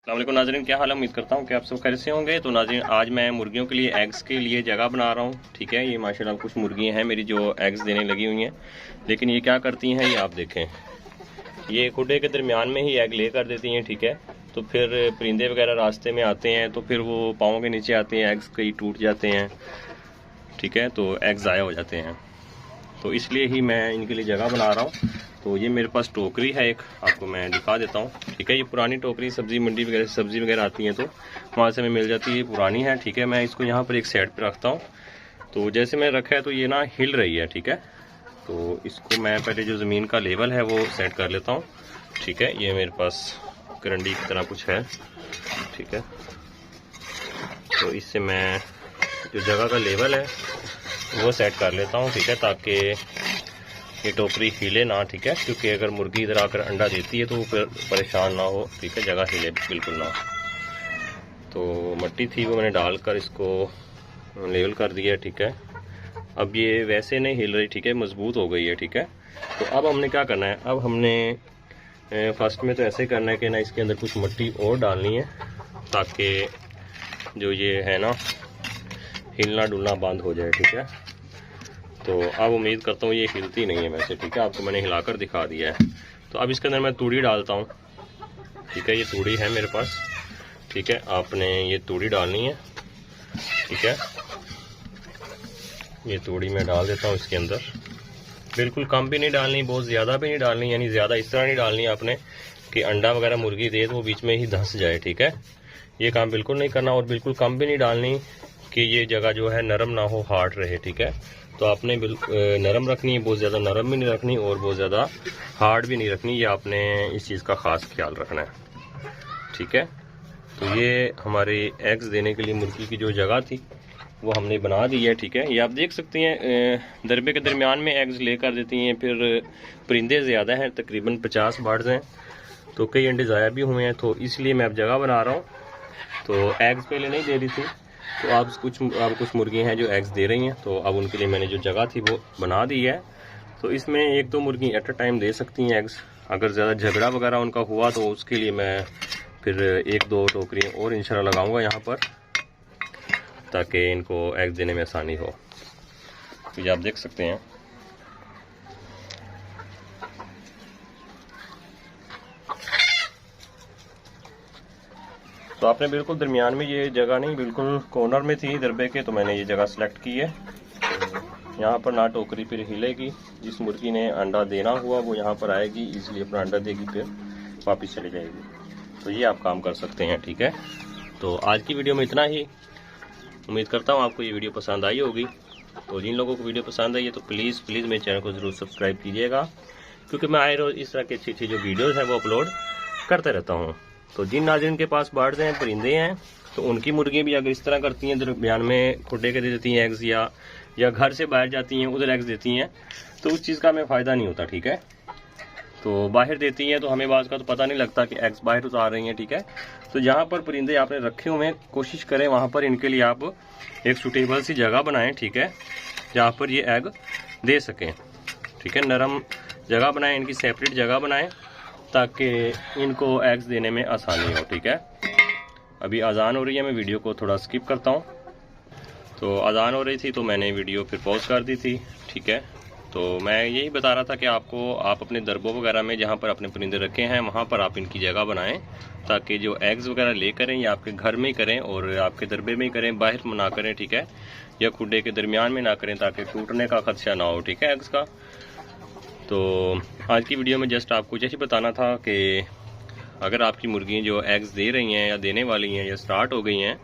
अस्सलाम वालेकुम नाज़रीन, क्या हाल है। उम्मीद करता हूँ कि आप सब खैरियत से होंगे। तो नाज़रीन, आज मैं मुर्गियों के लिए एग्स के लिए जगह बना रहा हूँ। ठीक है, ये माशाल्लाह कुछ मुर्गियाँ हैं मेरी जो एग्स देने लगी हुई हैं, लेकिन ये क्या करती हैं, ये आप देखें, ये खुडे के दरमियान में ही एग ले कर देती हैं। ठीक है, तो फिर परिंदे वगैरह रास्ते में आते हैं तो फिर वो पाँव के नीचे आते हैं, एग्स कई टूट जाते हैं। ठीक है, तो एग्स ज़ाया हो जाते हैं, तो इसलिए ही मैं इनके लिए जगह बना रहा हूँ। तो ये मेरे पास टोकरी है एक, आपको मैं दिखा देता हूँ। ठीक है, ये पुरानी टोकरी सब्जी मंडी वगैरह सब्जी वगैरह आती है तो वहाँ से हमें मिल जाती है, ये पुरानी है। ठीक है, मैं इसको यहाँ पर एक साइड पे रखता हूँ। तो जैसे मैंने रखा है तो ये ना हिल रही है। ठीक है, तो इसको मैं पहले जो ज़मीन का लेवल है वो सेट कर लेता हूँ। ठीक है, ये मेरे पास करंडी की तरह कुछ है। ठीक है, तो इससे मैं जो जगह का लेवल है वो सेट कर लेता हूँ। ठीक है, ताकि ये टोकरी हिले ना। ठीक है, क्योंकि अगर मुर्गी इधर आकर अंडा देती है तो वो फिर परेशान ना हो। ठीक है, जगह हिले बिल्कुल ना। तो मट्टी थी वो मैंने डालकर इसको लेवल कर दिया। ठीक है, अब ये वैसे नहीं हिल रही। ठीक है, मजबूत हो गई है। ठीक है, तो अब हमने क्या करना है, अब हमने फर्स्ट में तो ऐसे करना है कि ना इसके अंदर कुछ मट्टी और डालनी है ताकि जो ये है ना हिलना डुलना बंद हो जाए। ठीक है, तो अब उम्मीद करता हूँ ये हिलती नहीं है वैसे। ठीक है, आपको मैंने हिलाकर दिखा दिया है। तो अब इसके अंदर मैं तूड़ी डालता हूँ। ठीक है, ये तूड़ी है मेरे पास। ठीक है, आपने ये तूड़ी डालनी है। ठीक है, ये तूड़ी मैं डाल देता हूँ इसके अंदर। बिल्कुल कम भी नहीं डालनी, बहुत ज़्यादा भी नहीं डालनी, यानी ज़्यादा इस तरह नहीं डालनी आपने कि अंडा वगैरह मुर्गी दे तो वो बीच में ही धंस जाए। ठीक है, ये काम बिल्कुल नहीं करना, और बिल्कुल कम भी नहीं डालनी कि ये जगह जो है नरम ना हो, हार्ड रहे। ठीक है, तो आपने नरम रखनी है, बहुत ज़्यादा नरम भी नहीं रखनी और बहुत ज़्यादा हार्ड भी नहीं रखनी। ये आपने इस चीज़ का ख़ास ख्याल रखना है। ठीक है, तो ये हमारे एग्स देने के लिए मुर्गी की जो जगह थी वो हमने बना दी है। ठीक है, ये आप देख सकते हैं दरबे के दरमियान में एग्स ले कर देती हैं। फिर परिंदे ज़्यादा हैं, तकरीबन 50 बर्ड्स हैं, तो कई अंडे ज़ाया भी हुए हैं, तो इसलिए मैं अब जगह बना रहा हूँ। तो एग्स पहले नहीं दे रही थी, तो अब कुछ मुर्गियाँ हैं जो एग्स दे रही हैं, तो अब उनके लिए मैंने जो जगह थी वो बना दी है। तो इसमें एक दो मुर्गी एट अ टाइम दे सकती हैं एग्स। अगर ज़्यादा झगड़ा वगैरह उनका हुआ तो उसके लिए मैं फिर एक दो टोकरियाँ और इंशाल्लाह लगाऊंगा यहाँ पर, ताकि इनको एग्स देने में आसानी हो। तो ये आप देख सकते हैं। तो आपने बिल्कुल दरमियान में ये जगह नहीं, बिल्कुल कॉर्नर में थी दरबे के, तो मैंने ये जगह सेलेक्ट की है। यहाँ पर ना टोकरी फिर हिलेगी, जिस मुर्गी ने अंडा देना हुआ वो यहाँ पर आएगी, इसलिए अपना अंडा देगी, फिर वापस चली जाएगी। तो ये आप काम कर सकते हैं। ठीक है, तो आज की वीडियो में इतना ही। उम्मीद करता हूँ आपको ये वीडियो पसंद आई होगी। तो जिन लोगों को वीडियो पसंद आई है तो प्लीज़ मेरे चैनल को ज़रूर सब्सक्राइब कीजिएगा, क्योंकि मैं आए रोज़ इस तरह की अच्छी अच्छी जो वीडियोज़ हैं वो अपलोड करते रहता हूँ। तो जिन नाज़रीन के पास बर्ड्स हैं, परिंदे हैं, तो उनकी मुर्गियाँ भी अगर इस तरह करती हैं, दरमियान में खुडे के दे देती हैं एग्स, या घर से बाहर जाती हैं उधर एग्स देती हैं, तो उस चीज़ का हमें फ़ायदा नहीं होता। ठीक है, तो बाहर देती हैं तो हमें बाज़ का तो पता नहीं लगता कि एग्स बाहर उतार रही हैं। ठीक है, तो जहाँ पर परिंदे आपने रखे हुए हैं, कोशिश करें वहाँ पर इनके लिए आप एक सूटेबल सी जगह बनाएं। ठीक है, जहाँ पर ये एग दे सकें। ठीक है, नरम जगह बनाएं, इनकी सेपरेट जगह बनाएं ताकि इनको एग्स देने में आसानी हो। ठीक है, अभी अजान हो रही है, मैं वीडियो को थोड़ा स्किप करता हूँ। तो अजान हो रही थी तो मैंने वीडियो फिर पॉज कर दी थी। ठीक है, तो मैं यही बता रहा था कि आप अपने दरबों वगैरह में जहाँ पर अपने परिंदे रखे हैं वहाँ पर आप इनकी जगह बनाएं, ताकि जो एग्स वगैरह ले करें या आपके घर में ही करें और आपके दरबे में ही करें, बाहर ना करें। ठीक है, या खुडे के दरमियान में ना करें, ताकि टूटने का खदशा ना हो। ठीक है, एग्स का। तो आज की वीडियो में जस्ट आपको यही बताना था कि अगर आपकी मुर्गियाँ जो एग्स दे रही हैं या देने वाली हैं या स्टार्ट हो गई हैं,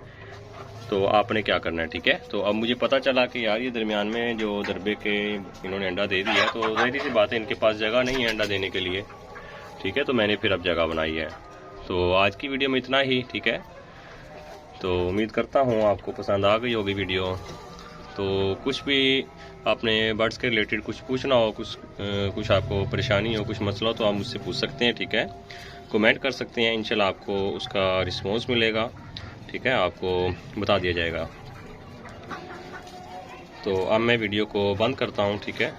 तो आपने क्या करना है। ठीक है, तो अब मुझे पता चला कि यार ये दरमियान में जो दरबे के इन्होंने अंडा दे दिया, तो ज़ाहिर सी बात है इनके पास जगह नहीं है अंडा देने के लिए। ठीक है, तो मैंने फिर अब जगह बनाई है। तो आज की वीडियो में इतना ही। ठीक है, तो उम्मीद करता हूँ आपको पसंद आ गई होगी वीडियो। तो कुछ भी आपने बर्ड्स के रिलेटेड कुछ पूछना हो, कुछ आपको परेशानी हो, कुछ मसला हो, तो आप मुझसे पूछ सकते हैं। ठीक है, कमेंट कर सकते हैं, इंशाल्लाह आपको उसका रिस्पॉन्स मिलेगा। ठीक है, आपको बता दिया जाएगा। तो अब मैं वीडियो को बंद करता हूँ। ठीक है,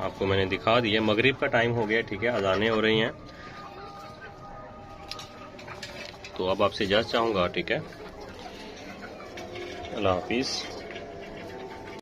आपको मैंने दिखा दिया, मगरिब का टाइम हो गया। ठीक है, अजानें हो रही हैं। तो अब आपसे इजाज़त चाहूँगा, ठीक है। अल्लाह हाफिज़।